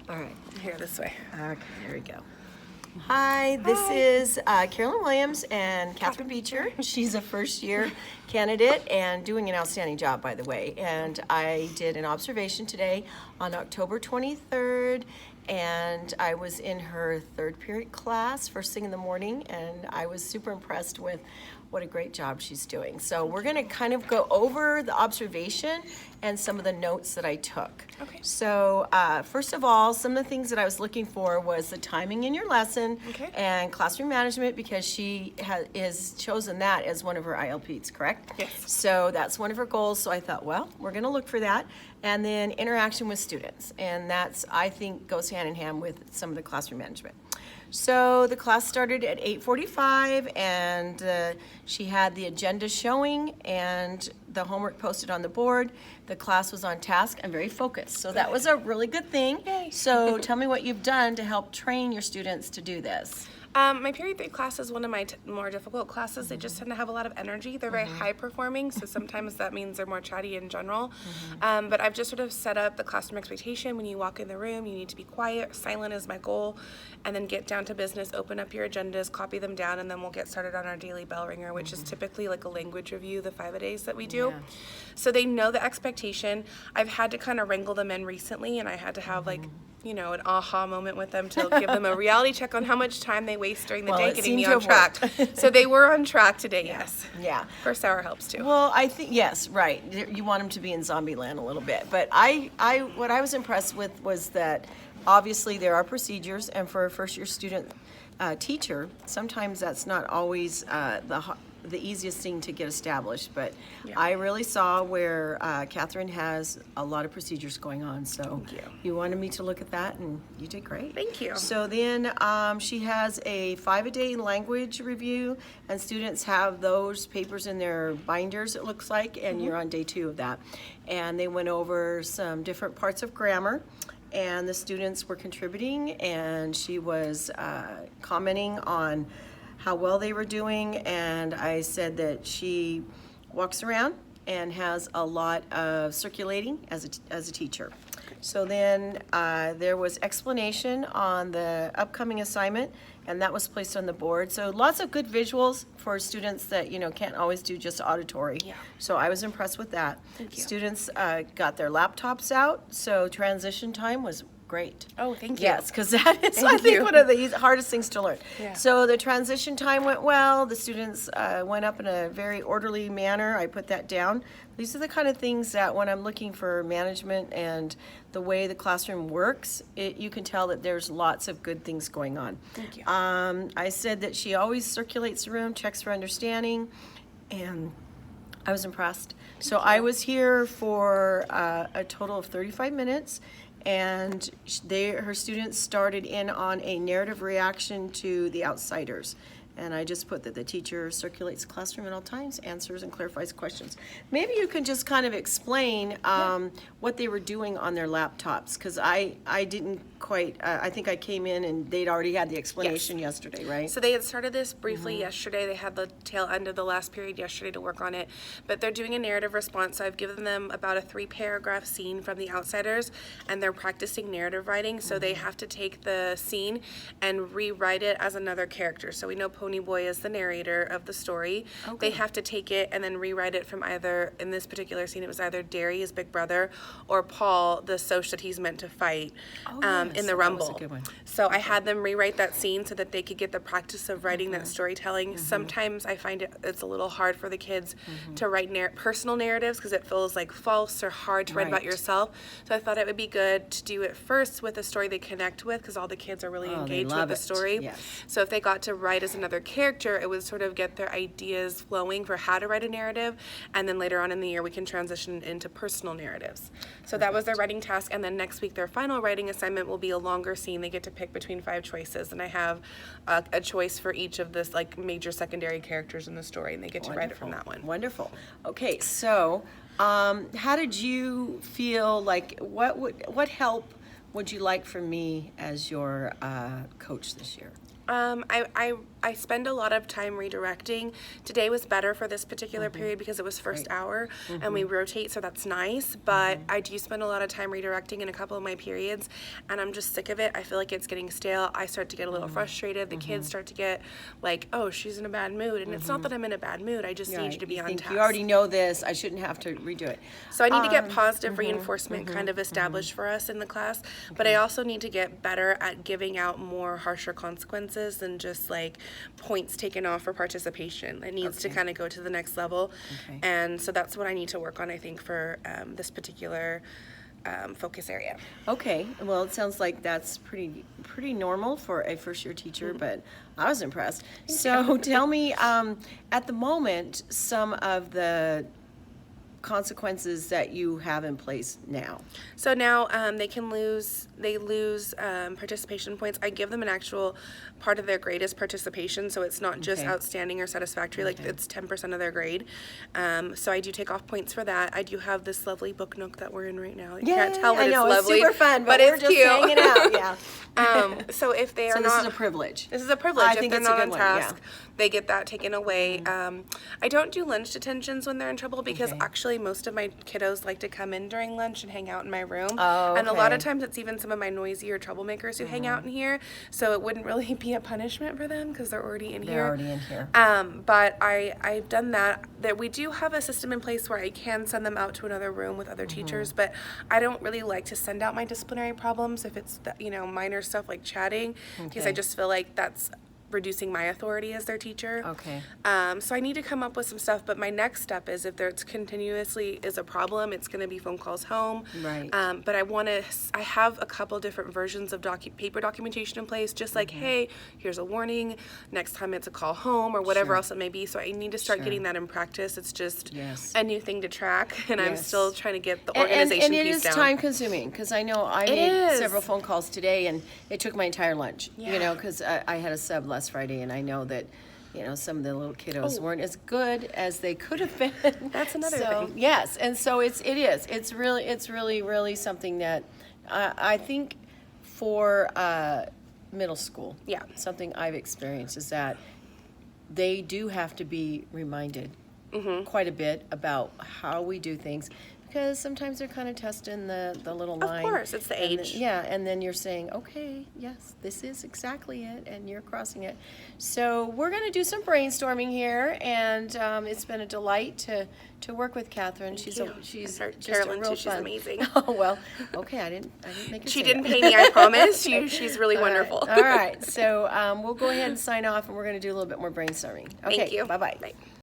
All right. Here, this way. Okay, there we go. Hi, this is Carolyn Williams and Kathryn Beecher. She's a first-year candidate and doing an outstanding job, by the way. And I did an observation today on October 23rd, and I was in her third period class first thing in the morning, and I was super impressed with what a great job she's doing. So we're going to kind of go over the observation and some of the notes that I took. Okay. So first of all, some of the things that I was looking for was the timing in your lesson and classroom management, because she is chosen that as one of her ILPs, correct? Yes. So that's one of her goals. So I thought, well, we're going to look for that. And then interaction with students. And that's, I think, goes hand in hand with some of the classroom management. So the class started at 8:45, and she had the agenda showing and the homework posted on the board. The class was on task and very focused. So that was a really good thing. Yay. So tell me what you've done to help train your students to do this. My period 3 class is one of my more difficult classes. They just tend to have a lot of energy. They're very high performing, so sometimes that means they're more chatty in general. But I've just sort of set up the classroom expectation. When you walk in the room, you need to be quiet, silent is my goal, and then get down to business, open up your agendas, copy them down, and then we'll get started on our daily bell ringer, which is typically like a language review, the 5-a-days that we do. Yeah. So they know the expectation. I've had to kind of wrangle them in recently, and I had to have like, you know, an aha moment with them to give them a reality check on how much time they waste during the Well, day it getting me seemed on to track. have So they were on track today, yes. Yeah. First hour helps too. Well, I think, yes, right. You want them to be in zombie land a little bit. But what I was impressed with was that obviously there are procedures, and for a first-year student teacher, sometimes that's not always the easiest thing to get established. But I really saw where Kathryn has a lot of procedures going on. So you wanted me to look at that, and you did great. Thank you. So then she has a 5-a-day language review, and students have those papers in their binders, it looks like, and you're on day 2 of that. And they went over some different parts of grammar, and the students were contributing, and she was commenting on how well they were doing, and I said that she walks around and has a lot of circulating as a teacher. So then there was explanation on the upcoming assignment, and that was placed on the board. So lots of good visuals for students that, you know, can't always do just auditory. Yeah. So I was impressed with that. Thank you. Students got their laptops out, so transition time was great. Oh, thank you. Yes, because that is, I Thank think, you. one of the hardest things to learn. Yeah. So the transition time went well. The students went up in a very orderly manner. I put that down. These are the kind of things that when I'm looking for management and the way the classroom works, you can tell that there's lots of good things going on. Thank you. I said that she always circulates the room, checks for understanding, and I was impressed. So I was here for a total of 35 minutes. And her students started in on a narrative reaction to The Outsiders. And I just put that the teacher circulates the classroom at all times, answers and clarifies questions. Maybe you can just kind of explain what they were doing on their laptops, because I didn't quite, I think I came in and they'd already had the explanation yesterday, right? So they had started this briefly yesterday. They had the tail end of the last period yesterday to work on it, but they're doing a narrative response. So I've given them about a 3-paragraph scene from The Outsiders, and they're practicing narrative writing. So they have to take the scene and rewrite it as another character. So we know Pony Boy is the narrator of the story. They have to take it and then rewrite it from either, in this particular scene, it was either Derry, his big brother, or Paul, the Soch that he's meant to fight in the Rumble. That was a good one. So I had them rewrite that scene so that they could get the practice of writing that storytelling. Sometimes I find it's a little hard for the kids to write personal narratives because it feels like false or hard to write about yourself. So I thought it would be good to do it first with a story they connect with, because all the kids are really engaged with the story. Yes. So if they got to write as another character, it would sort of get their ideas flowing for how to write a narrative, and then later on in the year we can transition into personal narratives. So that was their writing task, and then next week their final writing assignment will be a longer scene. They get to pick between 5 choices, and I have a choice for each of this like major secondary characters in the story, and they get to write it from that one. Wonderful. Okay, so how did you feel? Like, what help would you like from me as your coach this year? I I spend a lot of time redirecting. Today was better for this particular period because it was first hour and we rotate, so that's nice, but I do spend a lot of time redirecting in a couple of my periods, and I'm just sick of it. I feel like it's getting stale. I start to get a little frustrated. The kids start to get like, oh, she's in a bad mood, and it's not that I'm in a bad mood. I just need you to be on task. You already know this. I shouldn't have to redo it. So I need to get positive reinforcement kind of established for us in the class, but I also need to get better at giving out more harsher consequences than just like points taken off for participation. It needs to kind of go to the next level, and so that's what I need to work on, I think, for this particular focus area. Okay, well, it sounds like that's pretty normal for a first-year teacher, but I was impressed. So tell me, at the moment, some of the consequences that you have in place now. So now they lose participation points. I give them an actual part of their grade as participation, so it's not just outstanding or satisfactory, like it's 10% of their grade. So I do take off points for that. I do have this lovely book nook that we're in right now. You can't tell that I know, it's lovely, super fun, but it's we're just cute. hanging out. So if they are So not, this is a privilege. this is a privilege. I If think they're it's a not good on one, task, they get that taken away. I don't do lunch detentions when they're in trouble because actually most of my kiddos like to come in during lunch and hang out in my room. And a lot of times it's even some of my noisier troublemakers who hang out in here. So it wouldn't really be a punishment for them because they're already in here. They're already in here. But I've done that. That we do have a system in place where I can send them out to another room with other teachers, but I don't really like to send out my disciplinary problems if it's minor stuff like chatting, because I just feel like that's reducing my authority as their teacher. So I need to come up with some stuff, but my next step is if there's continuously is a problem, it's going to be phone calls home. But I have a couple different versions of paper documentation in place, just like, hey, here's a warning, next time it's a call home or whatever else it may be. So I need to start getting that in practice. It's just a new thing to track, and I'm still trying to get the organization and it piece is down. time consuming, because I know I made several phone calls today, and it took my entire lunch, because I had a sub last Friday, and I know that some of the little kiddos weren't as good as they could have been. That's another thing. Yes, and so it's really something that I think for middle school, something I've experienced is that they do have to be reminded quite a bit about how we do things, because sometimes they're kind of testing the little line. Of course, it's the age. And then you're saying, okay, yes, this is exactly it, and you're crossing it. So we're going to do some brainstorming here, and it's been a delight to work with Kathryn. She's just Carolyn a real too. She's fun. amazing. Oh well, okay. I didn't make her She say didn't that. pay me, I promise. She's really wonderful. All right. So we'll go ahead and sign off, and we're going to do a little bit more brainstorming. Okay. Thank you. Bye-bye. Bye.